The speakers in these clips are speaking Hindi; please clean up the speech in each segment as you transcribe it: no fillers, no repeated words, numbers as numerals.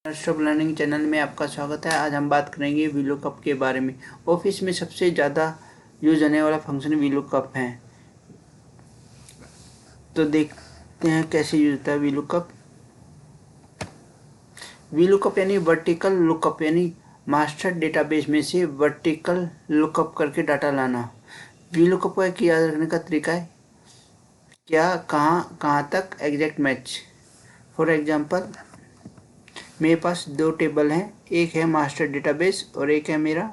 स्टॉप लर्निंग चैनल में आपका स्वागत है। आज हम बात करेंगे वीलुकअप के बारे में। ऑफिस में सबसे ज़्यादा यूज होने वाला फंक्शन वीलुकअप है। तो देखते हैं कैसे यूज होता है वीलुकअप। वीलुकअप यानी वर्टिकल लुकअप, यानी मास्टर डेटाबेस में से वर्टिकल लुकअप करके डाटा लाना। वीलुकअप का याद रखने का तरीका है क्या, कहाँ तक एग्जैक्ट मैच। फॉर एग्जाम्पल, मेरे पास दो टेबल हैं, एक है मास्टर डेटाबेस और एक है मेरा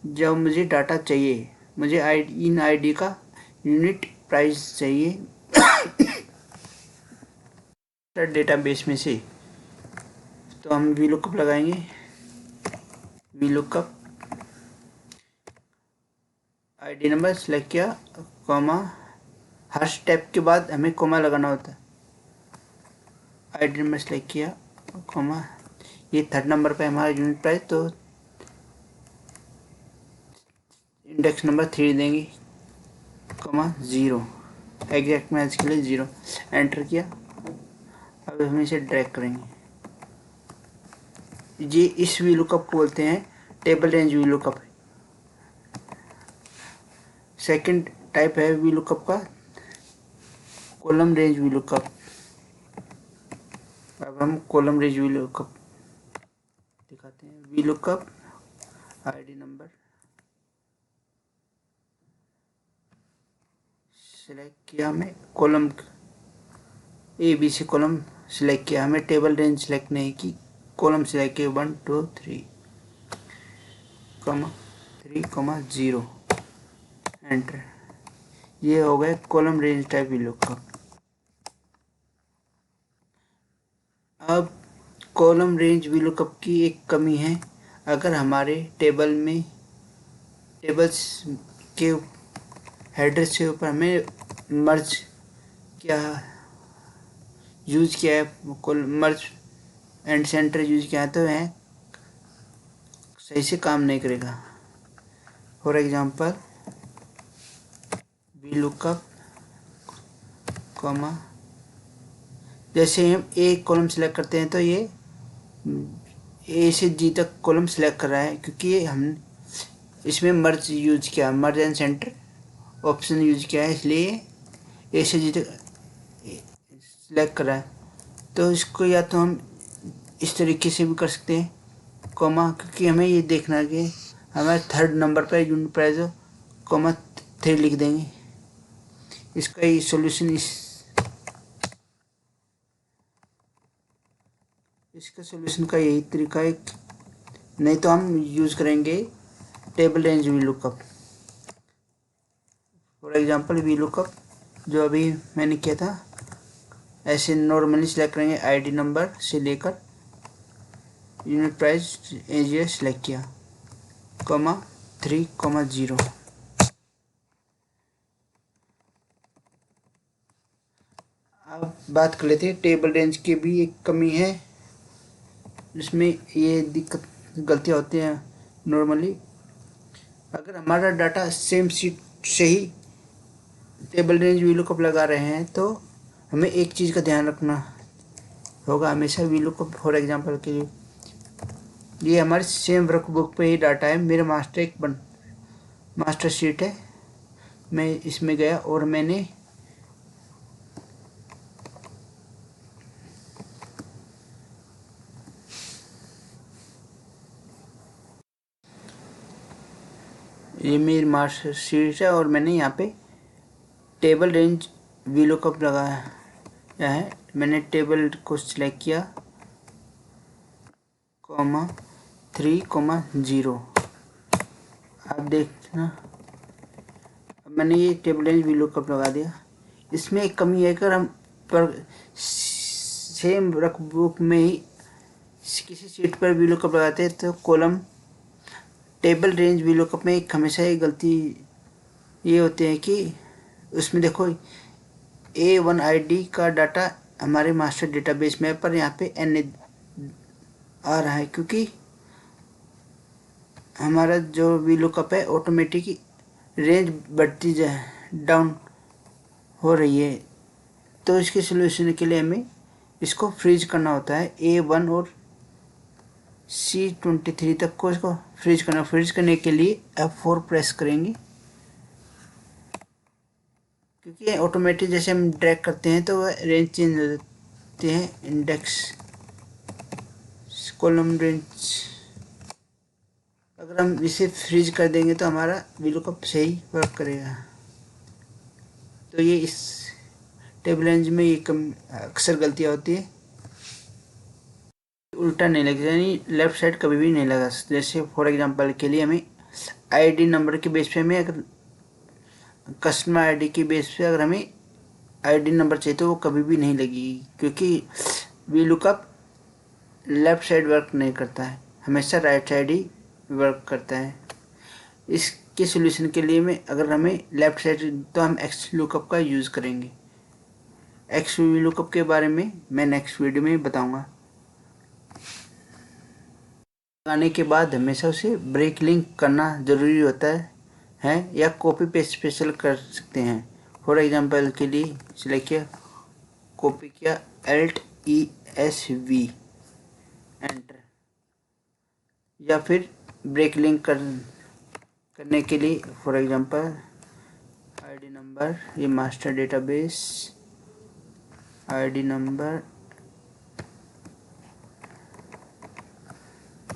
जब मुझे डाटा चाहिए, मुझे इन आईडी का यूनिट प्राइस चाहिए डेटाबेस में से। तो हम वीलुकअप लगाएंगे। वीलुकअप आईडी नंबर सेलेक्ट किया, कॉमा, हर स्टेप के बाद हमें कॉमा लगाना होता है। आईडी नंबर सेलेक्ट किया, कॉमा, ये थर्ड नंबर पे हमारा यूनिट प्राइस, तो इंडेक्स नंबर 3 देंगे, कॉमा 0, एग्जैक्ट मैच के लिए 0। एंटर किया। अब हम इसे ड्रैग करेंगे। ये इस वीलुकअप को बोलते हैं table range VLOOKUP. Second type है वीलुकअप का कॉलम रेंज वीलुकअप। अब हम कॉलम रेंज वीलुकअप दिखाते हैं। वीलुकअप आईडी नंबर सेलेक्ट किया, हमें कॉलम ABC कॉलम सेलेक्ट किया, हमें टेबल रेंज सेलेक्ट नहीं की, कॉलम सेलेक्ट किया 1 2 3, 0। एंटर। ये हो गए कॉलम रेंज टाइप वीलुकअप। अब कॉलम रेंज वीलुकअप की एक कमी है। अगर हमारे टेबल्स के हेडर से ऊपर हमें मर्ज क्या यूज किया है, मर्ज एंड सेंटर यूज किया है, तो वह सही से काम नहीं करेगा। फॉर एग्जांपल, वीलुकअप, कॉमा, जैसे हम एक कॉलम सेलेक्ट करते हैं तो ये A से G तक कॉलम सेलेक्ट कर रहा है, क्योंकि हम इसमें मर्ज यूज किया, मर्ज एंड सेंटर ऑप्शन यूज किया है, इसलिए A से G तक सेलेक्ट कर रहा है। तो इसको या तो हम इस तरीके से भी कर सकते हैं, कॉमा, क्योंकि हमें ये देखना है कि हमारे third number per unit price हो, कॉमा 3 लिख देंगे। इसका ये सॉल्यूशन इसका सॉल्यूशन का यही तरीका है। नहीं तो हम यूज़ करेंगे table range VLOOKUP. For example, VLOOKUP जो अभी मैंने किया था, ऐसे नॉर्मली सिलेक्ट करेंगे, आईडी नंबर से लेकर यूनिट प्राइस एजीएस सेलेक्ट किया, कॉमा 3, 0। अब बात कर लेते हैं, टेबल रेंज की भी एक कमी है, जिसमें ये दिक्कत गलतियाँ होती हैं नॉर्मली। अगर हमारा डाटा सेम सीट से ही टेबल रेंज वीलुकअप लगा रहे हैं, तो हमें एक चीज़ का ध्यान रखना होगा हमेशा। वीलुकअप फॉर एग्जांपल के लिए, ये हमारे सेम वर्कबुक पे ही डाटा है, मेरा मास्टर शीट है। मैं इसमें गया और मैंने ये मेरी मास्टर शीट है और मैंने यहाँ पे टेबल रेंज वीलुकअप लगाया है। मैंने टेबल को सिलेक्ट किया, कॉमा 3, 0। आप देखना, अब मैंने ये टेबल रेंज वीलुकअप लगा दिया। इसमें एक कमी है, अगर हम पर सेम वर्कबुक में ही किसी शीट पर वीलुकअप लगाते हैं, तो कॉलम टेबल रेंज वीलुकअप में एक हमेशा एक गलती ये होती है कि उसमें देखो A1 आईडी का डाटा हमारे मास्टर डेटाबेस में है, पर यहाँ पे N आ रहा है, क्योंकि हमारा जो वीलुकअप है ऑटोमेटिक रेंज बढ़ती डाउन हो रही है। तो इसके सलूशन के लिए हमें इसको फ्रीज करना होता है। A1 और C23 तक को इसको फ्रीज करना। फ्रीज करने के लिए F4 प्रेस करेंगे, क्योंकि ऑटोमेटिक जैसे हम ड्रैग करते हैं तो वह रेंज चेंज हो जाते हैं, इंडेक्स कॉलम रेंज। अगर हम इसे फ्रीज कर देंगे तो हमारा वीलुकअप सही वर्क करेगा। तो ये इस टेबल रेंज में ये अक्सर गलतियाँ होती है, उल्टा नहीं लगेगा, यानी लेफ्ट साइड कभी भी नहीं लगा। जैसे फॉर एग्जांपल के लिए हमें आईडी नंबर के बेस पे हमें अगर कस्टमर आईडी के बेस पे अगर हमें आईडी नंबर चाहिए तो वो कभी भी नहीं लगेगी, क्योंकि वीलुकअप लेफ्ट साइड वर्क नहीं करता है, हमेशा राइट साइड ही वर्क करता है। इसके सॉल्यूशन के लिए में अगर हमें लेफ्ट साइड तो हम एक्स लुकअप का यूज़ करेंगे। एक्स लुकअप के बारे में मैं नेक्स्ट वीडियो में बताऊंगा। लगाने के बाद हमेशा उसे ब्रेक लिंक करना ज़रूरी होता है या कॉपी पेस्ट स्पेशल कर सकते हैं। फॉर एग्जांपल के लिए सिलेक्ट किया, कॉपी किया, Alt+ESV एंटर, या फिर ब्रेक लिंक करने के लिए फॉर एग्जांपल आईडी नंबर, ये master database ID number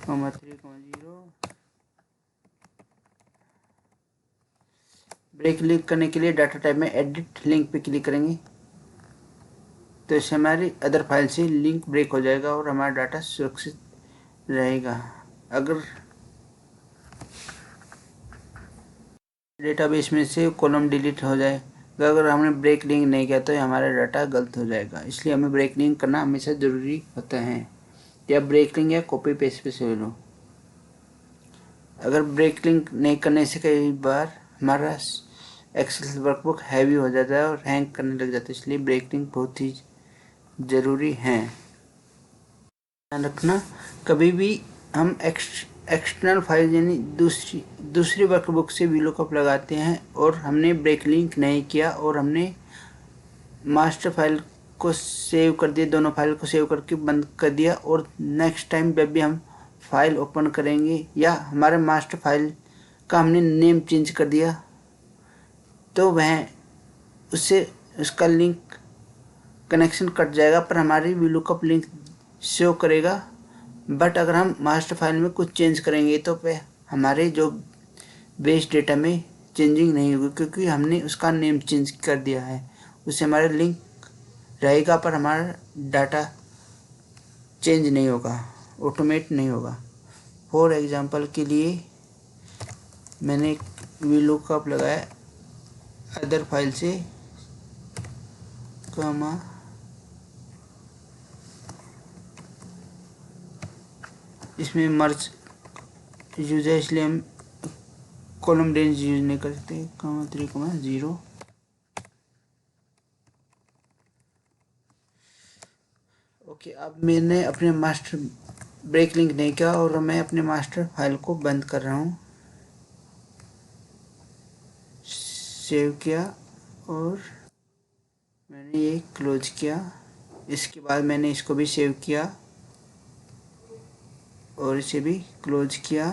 3,0। Break link करने के लिए डाटा टाइप में एडिट लिंक पे क्लिक करेंगे, तो इससे हमारी अदर फाइल से लिंक ब्रेक हो जाएगा और हमारा डाटा सुरक्षित रहेगा। अगर डेटाबेस में से कॉलम डिलीट हो जाए, अगर हमने ब्रेक लिंक नहीं किया तो हमारा डाटा गलत हो जाएगा, इसलिए हमें ब्रेक लिंक करना हमेशा ज़रूरी होता है, या ब्रेक लिंक या कॉपी पेस्ट पे से लो। अगर ब्रेक लिंक नहीं करने से कई बार हमारा एक्सेल वर्कबुक हैवी हो जाता है और हैंग करने लग जाता है, इसलिए ब्रेक लिंक बहुत ही ज़रूरी है। ध्यान रखना, कभी भी हम एक्सटर्नल फाइल यानी दूसरी वर्कबुक से वीलुकअप लगाते हैं और हमने ब्रेक लिंक नहीं किया और हमने मास्टर फाइल को सेव कर दिया, दोनों फाइल को सेव करके बंद कर दिया, और नेक्स्ट टाइम जब भी हम फाइल ओपन करेंगे या हमारे मास्टर फाइल का हमने नेम चेंज कर दिया तो वह उसका लिंक कनेक्शन कट जाएगा, पर हमारी वीलुकअप लिंक शो करेगा। बट अगर हम मास्टर फाइल में कुछ चेंज करेंगे तो वह हमारे जो बेस डेटा में चेंजिंग नहीं होगी, क्योंकि हमने उसका नेम चेंज कर दिया है। उससे हमारा लिंक रहेगा पर हमारा डाटा चेंज नहीं होगा, ऑटोमेट नहीं होगा। फॉर एग्जांपल के लिए मैंने एक वीलुकअप लगाया अदर फाइल से कॉमा इसमें मर्ज यूज है, इसलिए हम कॉलम रेंज यूज नहीं करते, 3,0। ओके, अब मैंने अपने मास्टर ब्रेक लिंक नहीं किया और मैं अपने मास्टर फाइल को बंद कर रहा हूँ। सेव किया और मैंने ये क्लोज किया। इसके बाद मैंने इसको भी सेव किया और इसे भी क्लोज किया।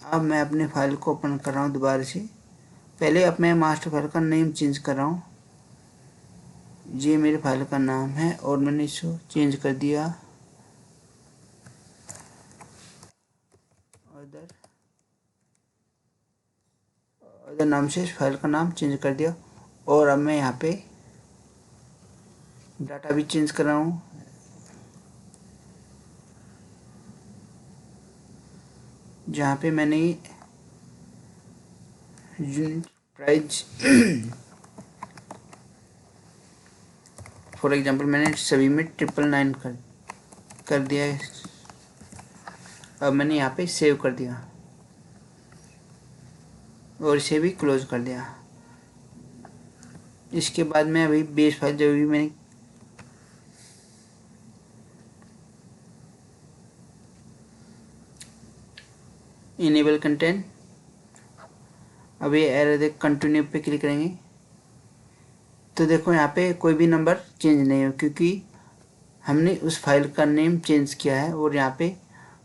अब मैं अपने फाइल को ओपन कर रहा हूँ दोबारा से। पहले अब मैं मास्टर फाइल का नेम चेंज कर रहा हूँ, ये मेरे फाइल का नाम है और मैंने इसको चेंज कर दिया अदर नाम से फाइल का नाम चेंज कर दिया। और अब मैं यहाँ पे डाटा भी चेंज कर रहा हूँ, जहाँ पे मैंने यूनिट प्राइस फॉर एग्जांपल मैंने सभी में 999 कर दिया है। अब मैंने यहाँ पे सेव कर दिया और इसे भी क्लोज कर दिया। इसके बाद मैं अभी बेस फाइल जो भी मैंने इनेबल कंटेंट, अभी एरर देख कंटिन्यू पे क्लिक करेंगे तो देखो यहाँ पे कोई भी नंबर चेंज नहीं हो, क्योंकि हमने उस फाइल का नेम चेंज किया है और यहाँ पे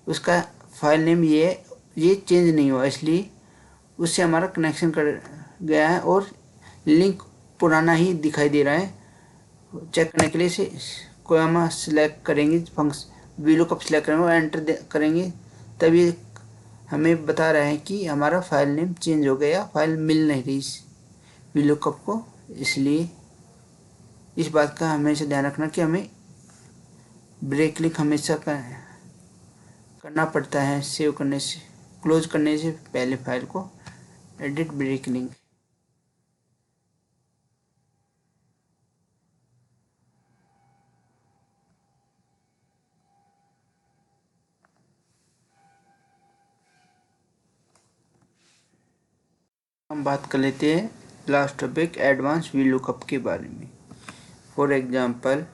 उसका फाइल नेम ये चेंज नहीं हुआ, इसलिए उससे हमारा कनेक्शन कर गया है और लिंक पुराना ही दिखाई दे रहा है। चेक करने के लिए इसे कोई हम सिलेक्ट करेंगे, फंक्शन वीलुकअप सिलेक्ट करेंगे और एंटर करेंगे, तब ये हमें बता रहा है कि हमारा फाइल नेम चेंज हो गया, फाइल मिल नहीं रही इस वीलुकअप को। इसलिए इस बात का हमेशा ध्यान रखना कि हमें ब्रेक क्लिक हमेशा करना पड़ता है सेव करने से, क्लोज करने से पहले फाइल को। Edit break link. हम बात कर लेते हैं लास्ट टॉपिक एडवांस वीलुकअप के बारे में। फॉर एग्जांपल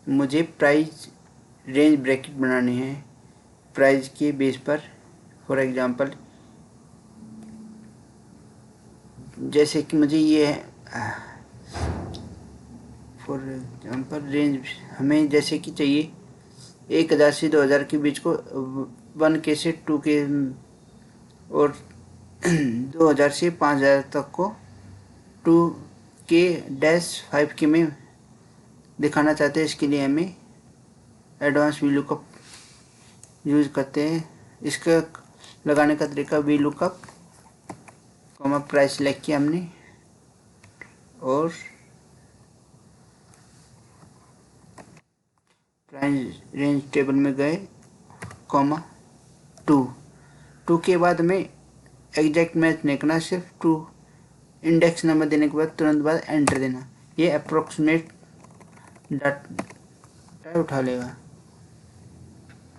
मुझे प्राइस रेंज ब्रैकेट बनाने हैं प्राइस के बेस पर। फॉर एग्जांपल जैसे कि मुझे ये फॉर एग्जांपल रेंज हमें जैसे कि चाहिए 1000 से 2000 के बीच को 1K से 2K और 2000 से 5000 तक को 2K-5K में दिखाना चाहते हैं। इसके लिए हमें एडवांस वीलुकअप यूज करते हैं। इसका लगाने का तरीका वीलुकअप कॉमा प्राइस सेलेक्ट किया हमने और प्राइस रेंज टेबल में गए कॉमा 2 के बाद में एग्जैक्ट मैच नहीं करना, सिर्फ 2 इंडेक्स नंबर देने के बाद तुरंत बाद एंटर देना। ये अप्रोक्सीमेट डाटा उठा लेगा।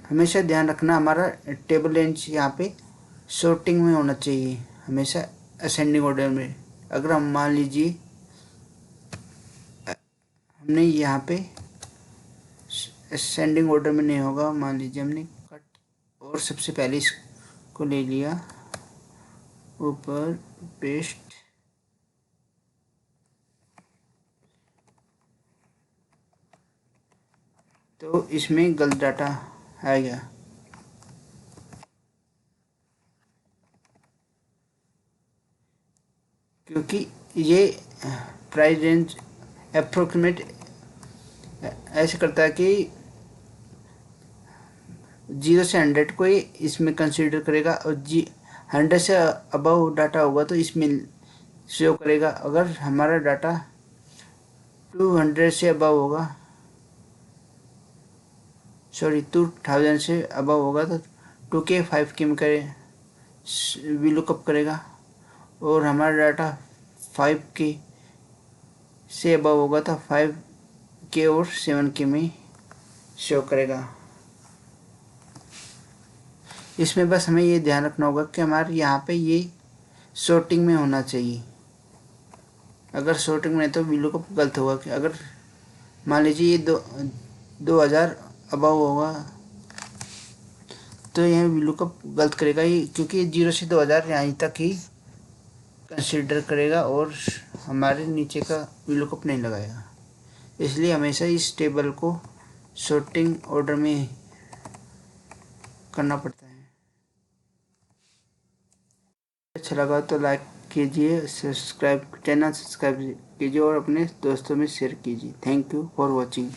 हमेशा ध्यान रखना हमारा टेबल रेंज यहाँ पे सॉर्टिंग में होना चाहिए, हमेशा असेंडिंग ऑर्डर में। अगर हम मान लीजिए हमने यहाँ पे असेंडिंग ऑर्डर में नहीं होगा, मान लीजिए हमने कट और सबसे पहले इसको ले लिया ऊपर पेस्ट, तो इसमें गलत डाटा आ गया। क्योंकि ये प्राइस रेंज अप्रोक्सीमेट ऐसे करता है कि 0 से 100 को ही इसमें कंसीडर करेगा और 100 से अबव डाटा होगा तो इसमें शो करेगा। अगर हमारा डाटा 200 से अबव होगा, सॉरी 2000 से अबव होगा तो 2K 5K में करे वीलुकअप करेगा और हमारा डाटा 5K से अबव होगा तो 5K और 7K में शो करेगा। इसमें बस हमें ये ध्यान रखना होगा कि हमारे यहाँ पे ये सॉर्टिंग में होना चाहिए। अगर सॉर्टिंग में है तो वीलुकअप गलत होगा। कि अगर मान लीजिए ये 2000 अबव होगा तो यह वीलुकअप गलत करेगा ही, क्योंकि 0 से 2000 यहाँ तक ही कंसीडर करेगा और हमारे नीचे का वीलुकअप नहीं लगाएगा। इसलिए हमेशा इस टेबल को सॉर्टिंग ऑर्डर में करना पड़ता है। अच्छा लगा तो लाइक कीजिए, चैनल सब्सक्राइब कीजिए और अपने दोस्तों में शेयर कीजिए। Thank you for watching.